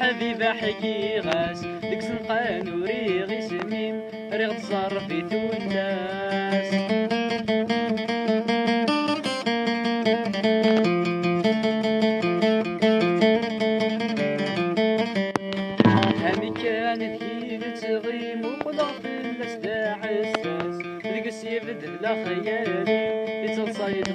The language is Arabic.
حبيب حكي غاس ديك سنقان وريغ يسميم ريغ تصرف في تونس. هامي كانت هي تغيم وقضى في الناس داعساس ديك السيف بلا خيالي يتصيد